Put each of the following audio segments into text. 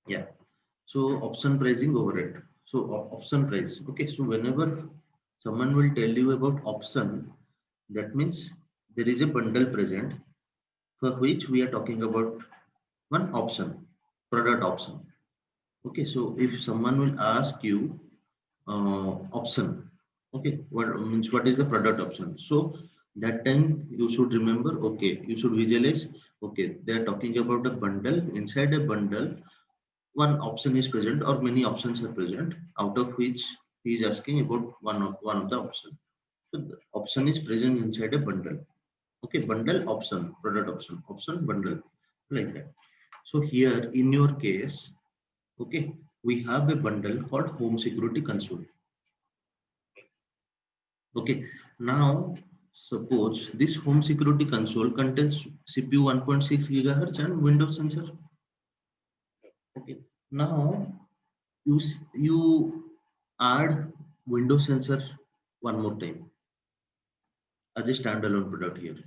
Yeah. So option pricing overhead. So option price. Okay. So whenever someone will tell you about option, that means there is a bundle present for which we are talking about one option, product option. Okay. So if someone will ask you option, okay, what means what is the product option? So that time you should remember, okay, you should visualize, okay, they are talking about a bundle. Inside a bundle one option is present or many options are present, out of which he is asking about one of the option. So the option is present inside a bundle. Okay, bundle option, product option bundle, like that. So here in your case, okay, we have a bundle called home security console. Okay, now suppose this home security console contains CPU 1.6 gigahertz and Windows sensor. Okay, now you add Windows sensor one more time as a standalone product here.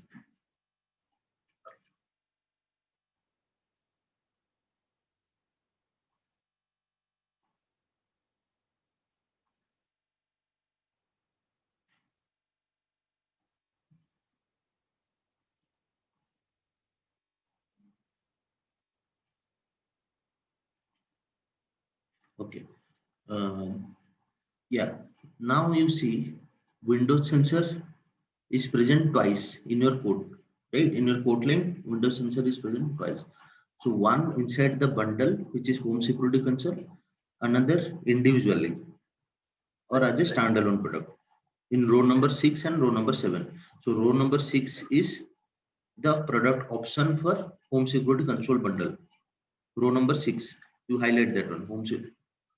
Okay. Um, yeah. Now you see Windows sensor is present twice in your code, right? In your code line, Windows sensor is present twice. So one inside the bundle, which is home security console, another individually or as a standalone product in row number 6 and row number 7. So row number 6 is the product option for home security console bundle. Row number 6, you highlight that one, home security,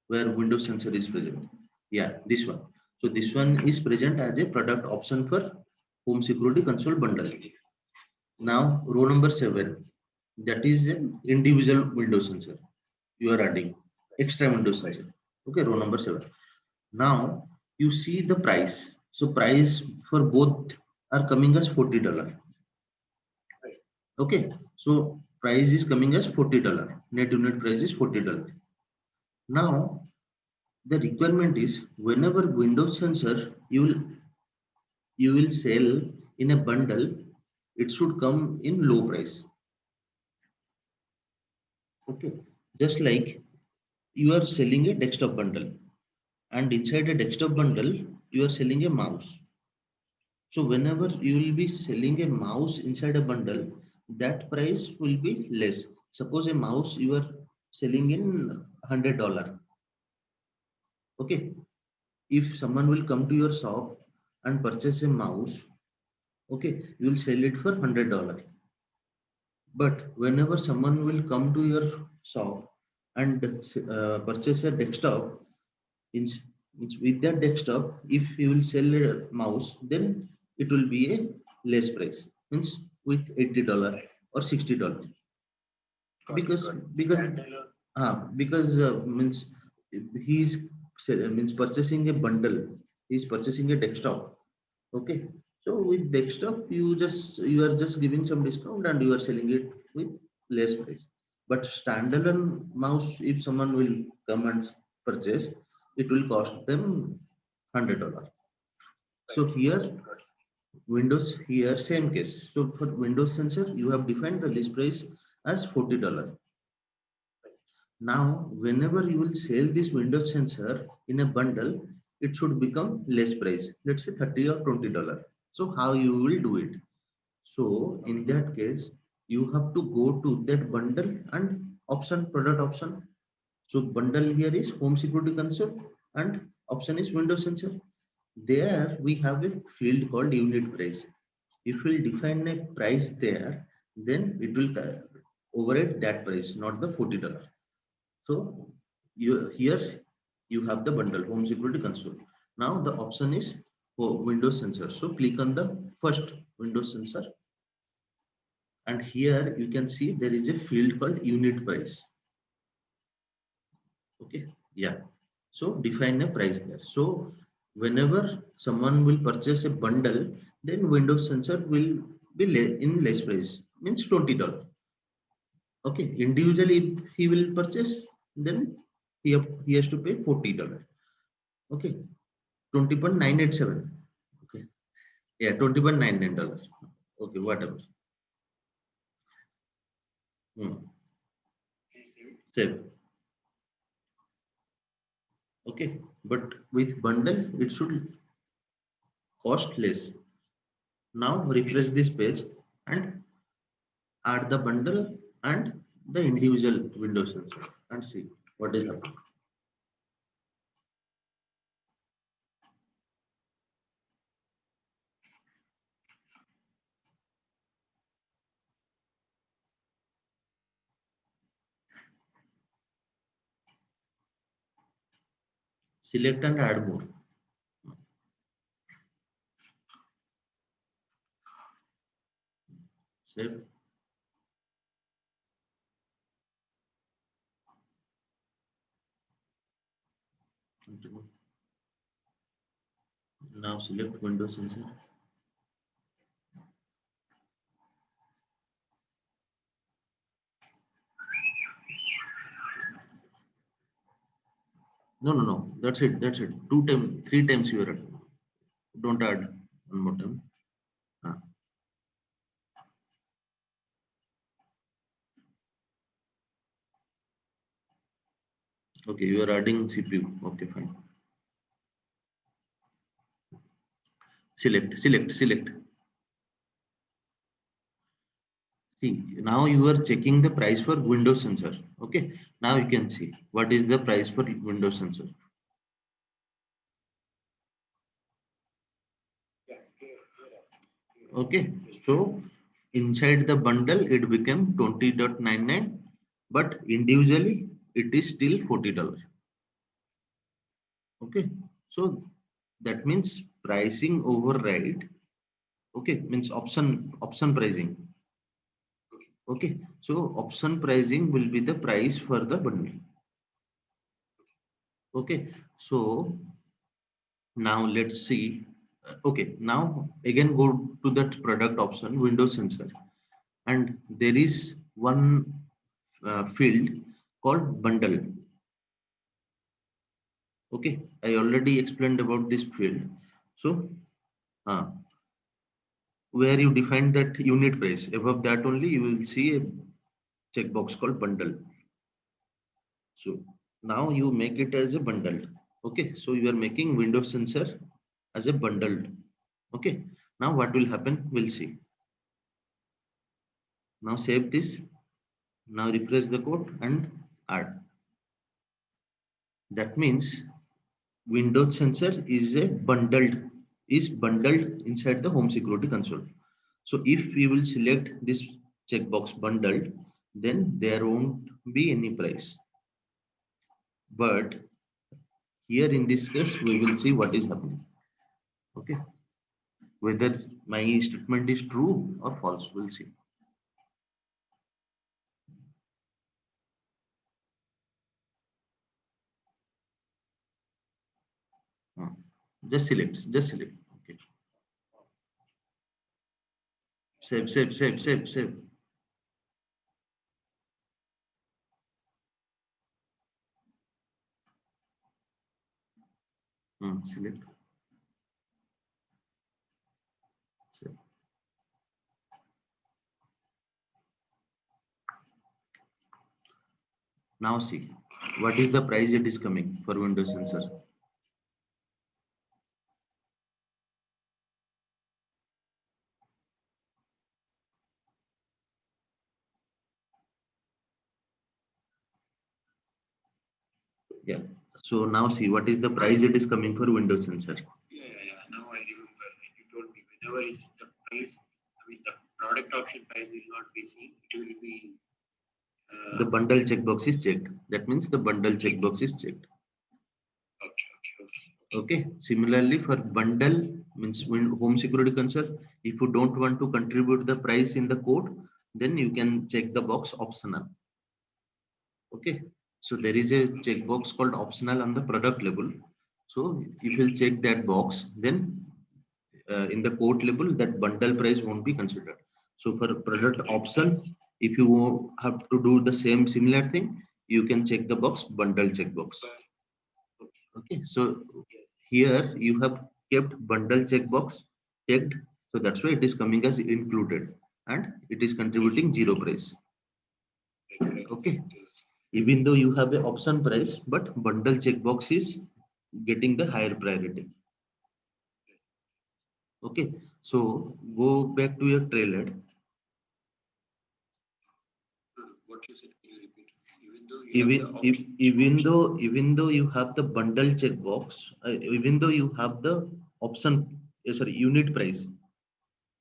where Windows sensor is present. Yeah, this one. So this one is present as a product option for home security console bundle. Now row number 7, that is an individual Windows sensor. You are adding extra Windows sensor. Okay, row number 7. Now you see the price. So price for both are coming as $40. Okay, so price is coming as $40. Net unit price is $40. Now the requirement is whenever Windows sensor you will sell in a bundle, it should come in low price. Okay, just like you are selling a desktop bundle, and inside a desktop bundle you are selling a mouse. So whenever you will be selling a mouse inside a bundle, that price will be less. Suppose a mouse you are selling in $100. Okay, if someone will come to your shop and purchase a mouse, okay, you will sell it for $100. But whenever someone will come to your shop and purchase a desktop, in, with that desktop, if you will sell a mouse, then it will be a less price. Means with $80 or $60. Because means he is means purchasing a bundle. He is purchasing a desktop. Okay. So with desktop, you are just giving some discount and you are selling it with less price. But standalone mouse, if someone will come and purchase, it will cost them $100. So here Windows here same case. So for Windows sensor, you have defined the list price as $40. Now, whenever you will sell this Windows sensor in a bundle, it should become less price. Let's say 30 or $20. So how you will do it? So in that case, you have to go to that bundle and option, product option. So bundle here is home security console and option is Windows sensor. There we have a field called unit price. If we define a price there, then it will override that price, not the $40. So you here you have the bundle home security console. Now the option is for Windows sensor. So click on the first Windows sensor, and here you can see there is a field called unit price. Okay, yeah. So define a price there. So whenever someone will purchase a bundle, then Windows sensor will be in less price, means $20. Okay, individually he will purchase, then he has to pay $40. Okay, 20.987. Okay, yeah, $20.99. Okay, whatever. Save. Okay, but with bundle it should cost less. Now refresh this page and add the bundle and the individual window sensor and see what is happening. Select and add more. Save. Continue. Now select window sensor. No. That's it. That's it. 2 times, 3 times you are. Don't add one more time. Ah. Okay, you are adding CPU. Okay, fine. Select. See, now you are checking the price for window sensor. Okay, now you can see what is the price for window sensor. Okay, so inside the bundle it became 20.99, but individually it is still $40. Okay, so that means pricing override. Okay, means option pricing. Okay, so option pricing will be the price for the bundle. Okay, so now let's see. Okay, now again go to that product option, window sensor, and there is one field called bundle. Okay, I already explained about this field. So where you define that unit price, above that only you will see a checkbox called bundle. So now you make it as a bundle. Okay, so you are making window sensor as a bundled. Okay, now what will happen? We'll see. Now save this. Now refresh the code and add. That means Windows sensor is bundled inside the home security console. So if we will select this checkbox bundled, then there won't be any price. But here in this case, we will see what is happening. Okay, whether my statement is true or false, we'll see. Just select. Okay. Save. Select. Save. Now see what is the price it is coming for Windows sensor. Yeah. So now see what is the price it is coming for Windows sensor. Yeah. Now I remember you told me whenever is the price, I mean the product option price will not be seen. It will be the bundle checkbox is checked. That means the bundle checkbox is checked. Okay. Similarly, for bundle means when home security console, if you don't want to contribute the price in the code, then you can check the box optional. Okay. So there is a checkbox called optional on the product level. So if you check that box, then in the code level, that bundle price won't be considered. So for product option, if you have to do the similar thing, you can check the box bundle checkbox. Okay. Okay, so here you have kept bundle checkbox checked, so that's why it is coming as included and it is contributing 0 price. Right. Okay, even though you have a option price, but bundle checkbox is getting the higher priority. Okay, so go back to your trailer. What you said, can you repeat? Even though Even though you have the bundle checkbox, even though you have the option, sorry, unit price,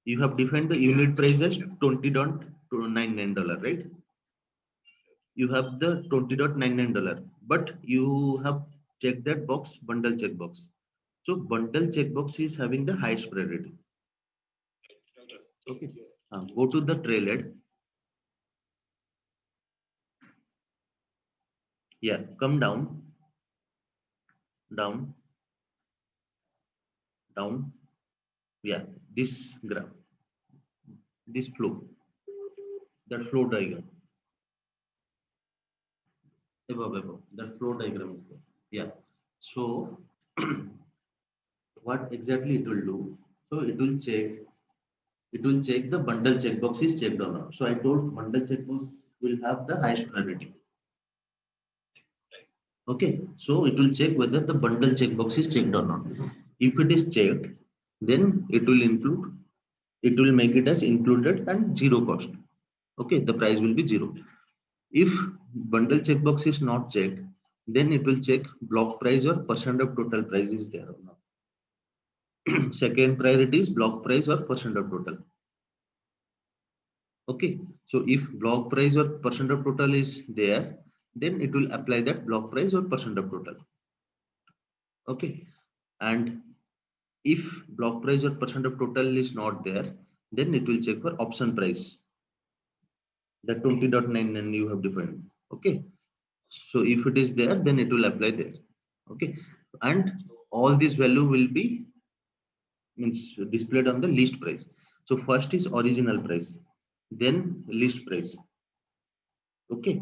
you have defined the unit price as $20.99, right? You have the $20.99, but you have checked that box bundle checkbox. So bundle checkbox is having the highest priority. Okay, go to the trailhead. Yeah, come down, down, down. Yeah, this graph, this flow, that flow diagram. Above, that flow diagram is there. Yeah. So what exactly it will do? So it will check the bundle checkbox is checked or not. So I told bundle checkbox will have the highest priority. Okay, so it will check whether the bundle checkbox is checked or not. If it is checked, then it will include, it will make it as included and 0 cost. Okay, the price will be 0. If bundle checkbox is not checked, then it will check block price or percent of total price is there or not. Second priority is block price or percent of total. Okay, so if block price or percent of total is there, then it will apply that block price or percent of total. Okay, and if block price or percent of total is not there, then it will check for option price, the 20.99 you have defined. Okay, so if it is there, then it will apply there. Okay, and all this value will be means displayed on the list price. So first is original price, then list price. Okay,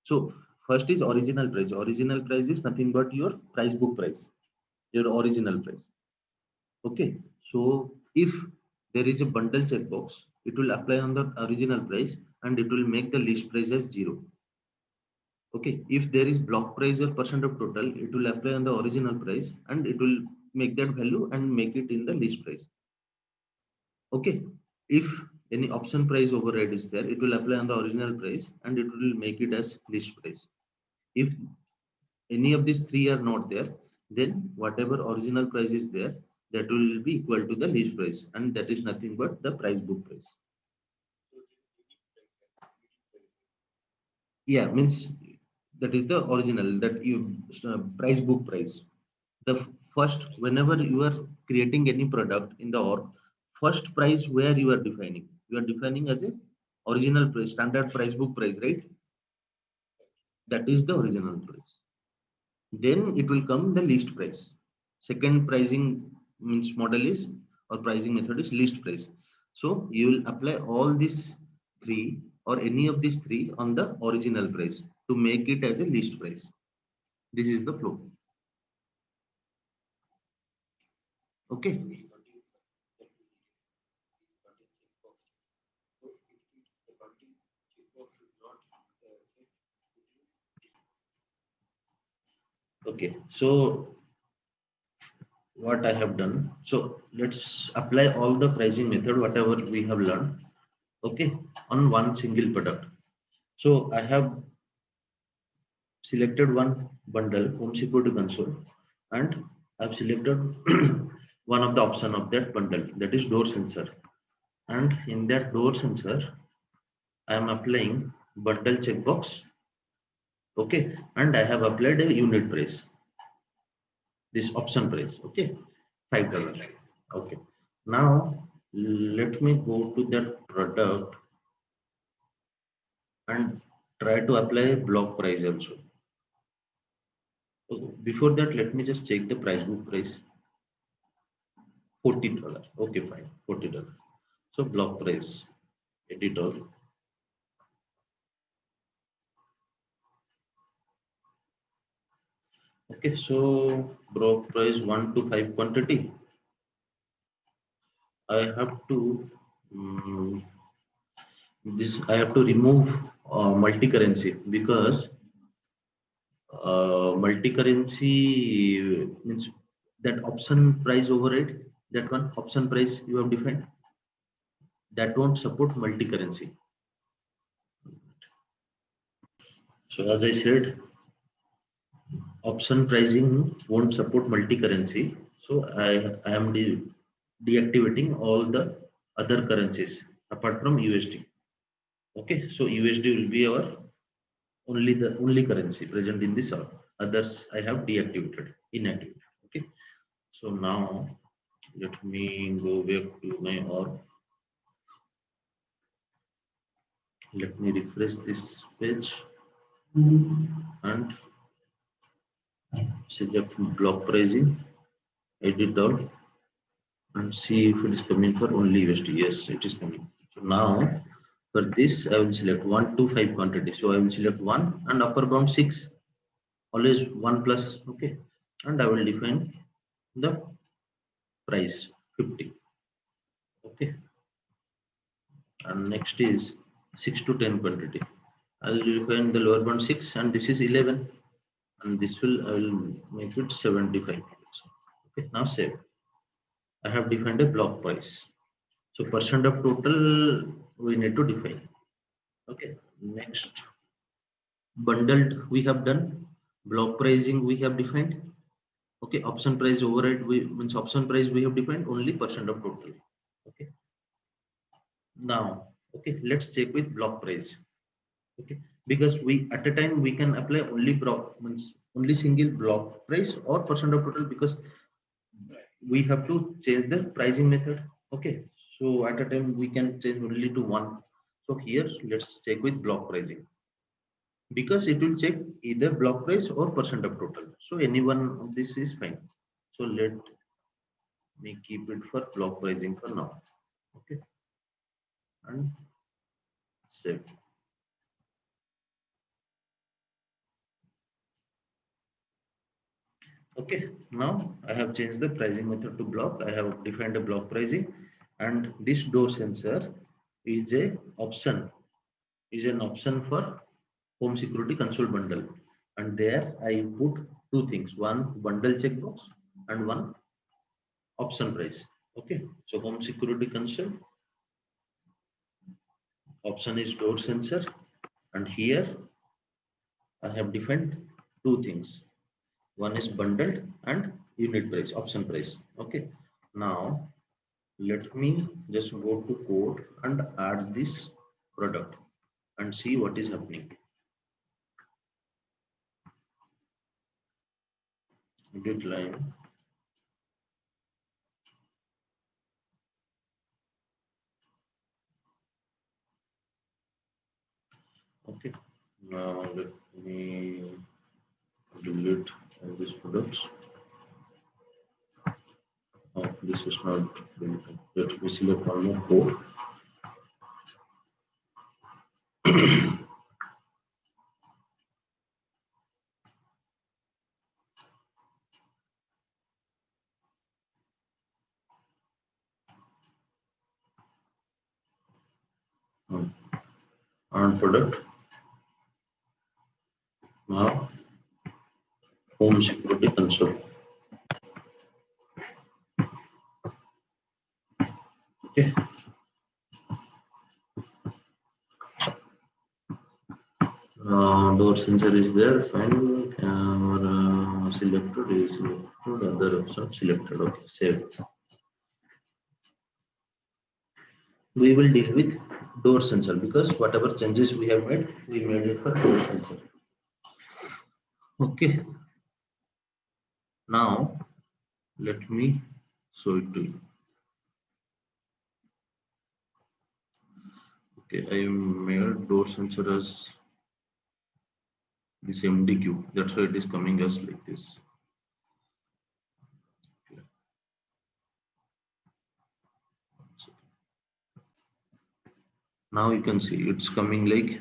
so first is original price. Original price is nothing but your price book price, your original price. Okay, so if there is a bundle checkbox, it will apply on the original price and it will make the list price as 0. Okay, if there is block price or percent of total, it will apply on the original price and it will make that value and make it in the list price. Okay, if any option price override is there, it will apply on the original price and it will make it as list price. If any of these three are not there, then whatever original price is there, that will be equal to the list price, and that is nothing but the price book price. Yeah, means that is the original that you price book price. The first, whenever you are creating any product in the org, first price where you are defining as a original price, standard price book price, right? That is the original price. Then it will come the list price. Second pricing means model is or pricing method is list price. So you will apply all these three or any of these three on the original price to make it as a list price. This is the flow. Okay. Okay. So what I have done. So let's apply all the pricing method, whatever we have learned. Okay. On one single product. So I have selected one bundle home security console and I've selected one of the option of that bundle, that is door sensor, and in that door sensor I am applying bundle checkbox. Okay, and I have applied a unit price, this option price. Okay, $5. Okay, now let me go to that product and try to apply block price also. Okay, before that, let me just check the price book price. $40. Okay, fine. $40. So block price, editor. Okay, so block price 1 to 5 quantity. I have to I have to remove multi-currency because multi-currency means that option price override, that one option price you have defined, that won't support multi-currency. So as I said, option pricing won't support multi-currency. So I am deactivating all the other currencies apart from USD. Okay, so USD will be our only currency present in this org. Others I have deactivated, inactivated. Okay, so now let me go back to my org. Let me refresh this page and select block pricing, edit all, and see if it is coming for only USD. Yes, it is coming. So now for this, I will select 1 to 5 quantity. So I will select 1 and upper bound 6. Always 1 plus. Okay, and I will define the price 50. Okay, and next is 6 to 10 quantity. I will define the lower bound 6 and this is 11, and this will I will make it 75. Okay, now save. I have defined a block price. So percent of total we need to define. Okay, next bundled we have done, block pricing we have defined. Okay, option price override means option price we have defined, only percent of total. Okay, now okay, let's check with block price. Okay, because we at a time we can apply only block means only single block price or percent of total, because we have to change the pricing method. Okay, so at a time we can change only to one. So here let's check with block pricing, because it will check either block price or percent of total. So any one of this is fine. So let me keep it for block pricing for now. Okay, and save. Okay, now I have changed the pricing method to block. I have defined a block pricing, and this door sensor is a option, is an option for home security console bundle, and there I put two things: one bundle checkbox and one option price. Okay, so home security console option is door sensor, and here I have defined two things. One is bundled and unit price, option price. Okay, now let me just go to code and add this product and see what is happening. Edit line. Okay, now let me delete all these products. Oh, this is not deleted. Let me select one more code. And product. Now home security console. Okay. Door sensor is there, fine. Camera selected is selected, other option selected. Okay, save. We will deal with door sensor because whatever changes we have made, we made it for door sensor. Okay. Now let me show it to you. Okay, I made door sensor as this MDQ. That's why it is coming as like this. Okay. Now you can see it's coming like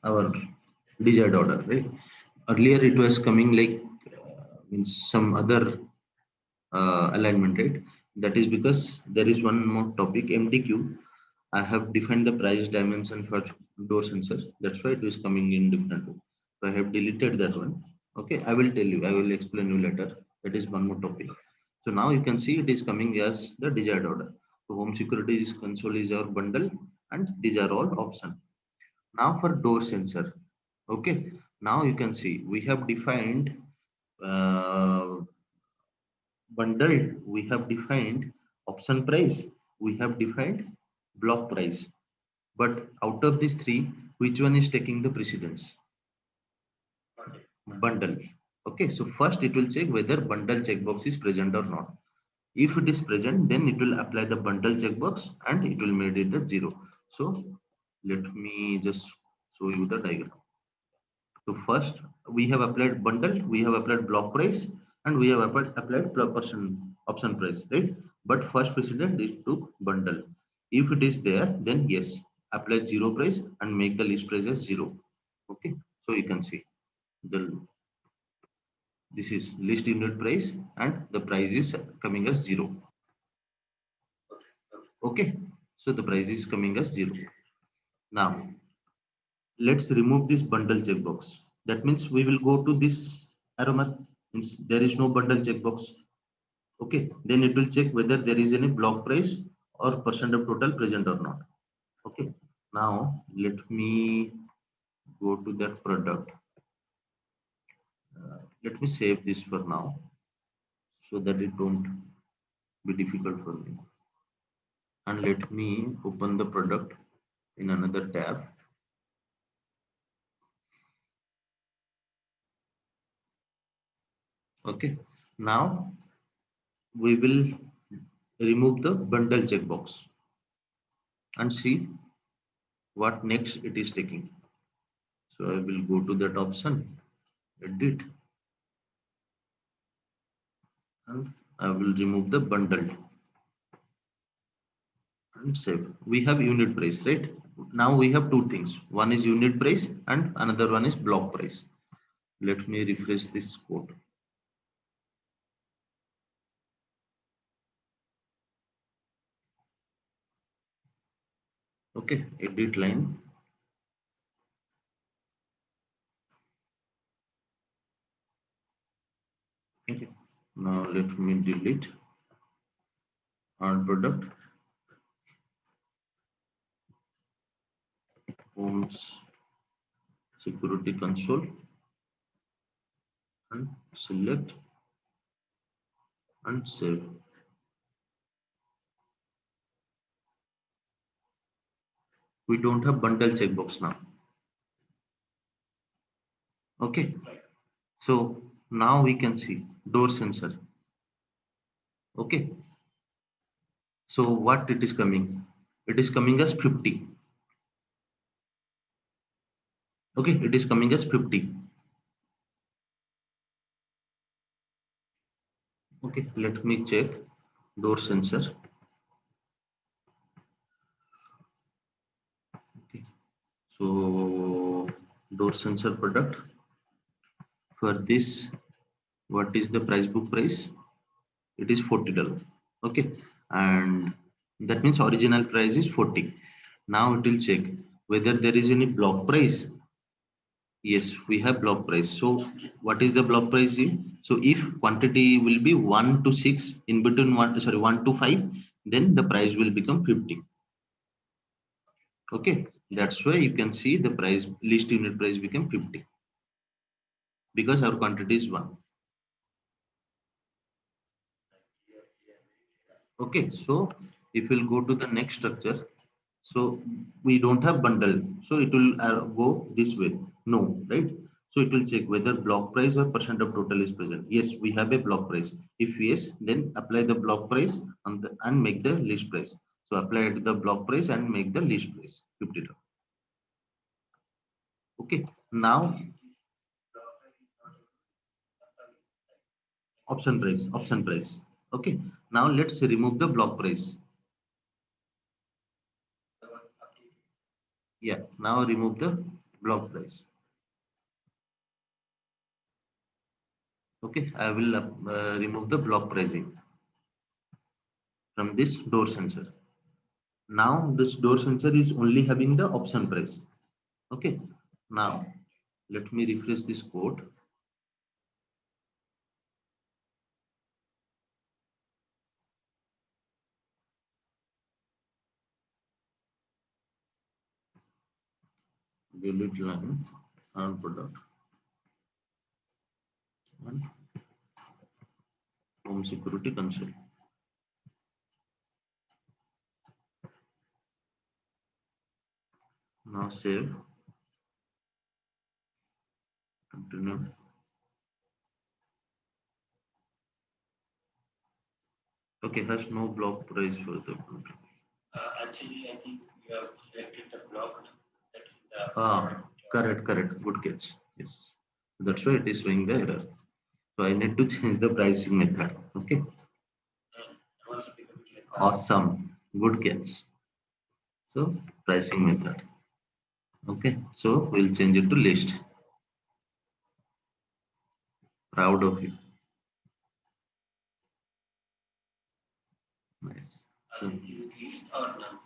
our desired order, right? Earlier it was coming like means some other alignment, right? That is because there is one more topic, MTQ. I have defined the price dimension for door sensor. That's why it is coming in different way. So I have deleted that one. Okay, I will tell you. I will explain you later. That is one more topic. So now you can see it is coming as the desired order. So home security is console is our bundle, and these are all option. Now for door sensor. Okay. Now you can see we have defined uh, bundled, we have defined option price, we have defined block price. But out of these three, which one is taking the precedence? Bundle. Okay, so first it will check whether bundle checkbox is present or not. If it is present, then it will apply the bundle checkbox and it will make it a zero. So let me just show you the diagram. So first we have applied bundle, we have applied block price, and we have applied person option price, right? But first precedent is to bundle. If it is there, then yes, apply zero price and make the list price as zero. Okay, so you can see the this is list unit price and the price is coming as zero. Okay, so the price is coming as zero. Now let's remove this bundle checkbox. That means we will go to this arrow mark. Means there is no bundle checkbox. Okay, then it will check whether there is any block price or percent of total present or not. Okay, now let me go to that product. Let me save this for now so that it don't be difficult for me. And let me open the product in another tab. Okay, now we will remove the bundle checkbox and see what next it is taking. So I will go to that option, edit, and I will remove the bundle and save. We have unit price, right? Now we have two things. One is unit price and another one is block price. Let me refresh this code. Okay, edit line. Okay. Now let me delete our product, homes security console, and select and save. We don't have bundle checkbox now. Okay. So now we can see door sensor. Okay. So what it is coming? It is coming as 50. Okay, it is coming as 50. Okay, let me check door sensor. Okay, so door sensor product for this, what is the price book price? It is $40. Okay, and that means original price is 40. Now it will check whether there is any block price. Yes, we have block price. So what is the block price in? So if quantity will be 1 to 6 in between 1 to 5, then the price will become 50. Okay, that's why you can see the price list unit price became 50 because our quantity is 1. Okay, so if we'll go to the next structure, so we don't have bundle, so it will go this way. No, right? So it will check whether block price or percent of total is present. Yes, we have a block price. If yes, then apply the block price and make the list price. So apply the block price and make the list price $50. Okay, now option price. Okay, now let's remove the block price. Yeah, now remove the block price. Okay, I will remove the block pricing from this door sensor. Now this door sensor is only having the option price. Okay, now let me refresh this code. Delete line and product and home security console. Now save, continue. Okay, has no block price for the contract. Actually, I think you have selected the block that is the Correct. Good catch. Yes. That's why it is showing the error. So I need to change the pricing method. Okay. also become it like Awesome. Good catch. So pricing method. Okay. So we'll change it to list. Proud of you. Nice. So is it list or none?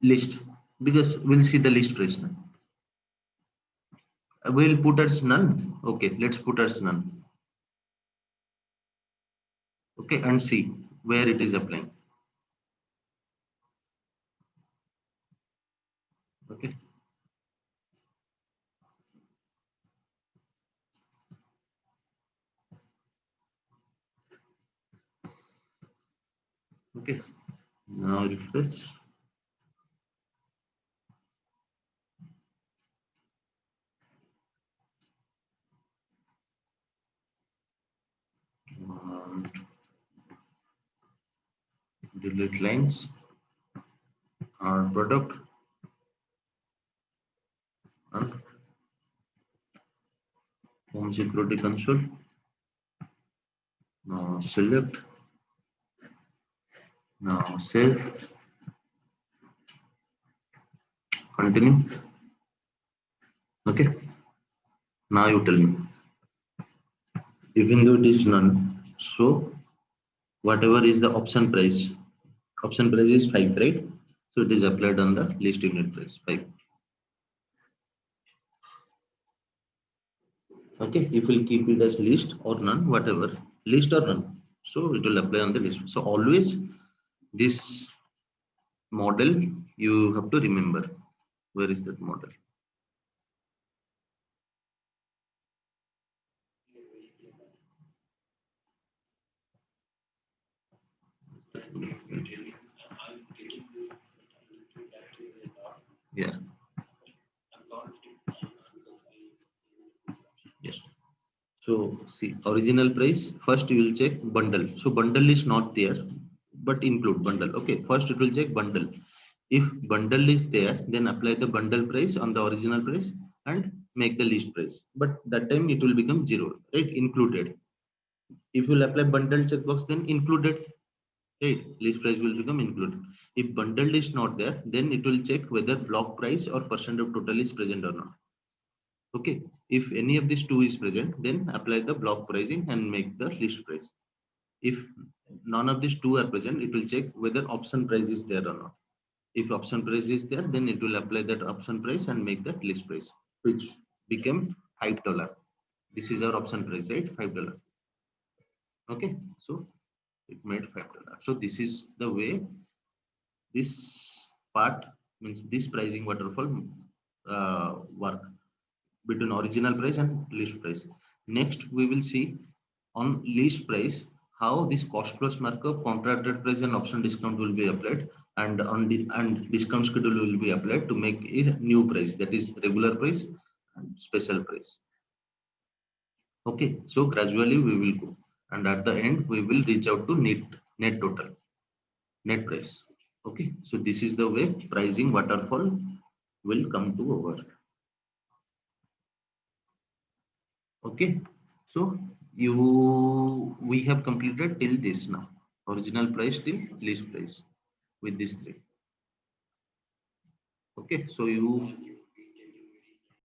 list, because we'll see the list price now. We'll put as none. Okay, let's put as none. Okay, and see where it is applying. Okay. Okay. Now refresh. And delete lines. Our product and home security console. Now select. Now save. Continue. Okay. Now you tell me. Even though it is none, so whatever is the option price is 5, right? So it is applied on the list unit price 5. Okay, if we'll keep it as list or none, whatever, list or none, so it will apply on the list. So always this model you have to remember. Where is that model? Yeah. Yes. So see, original price, first you will check bundle. So bundle is not there, but include bundle. Okay, first it will check bundle. If bundle is there, then apply the bundle price on the original price and make the list price. But that time it will become 0, right? Included. If you will apply bundle checkbox, then included, right? List price will become included. If bundle is not there, then it will check whether block price or percent of total is present or not. Okay, if any of these two is present, then apply the block pricing and make the list price. If none of these two are present, it will check whether option price is there or not. If option price is there, then it will apply that option price and make that list price, which became $5. This is our option price, right? $5. Okay, so it made $5. So this is the way this part, means this pricing waterfall work between original price and list price. Next, we will see on list price how this cost plus markup, contracted price, and option discount will be applied, and and discount schedule will be applied to make a new price, that is regular price and special price. Okay, so gradually we will go, and at the end we will reach out to net total, net price. Okay, so this is the way pricing waterfall will come to over. Okay, so we have completed till this now, original price till list price with these three. Okay, so you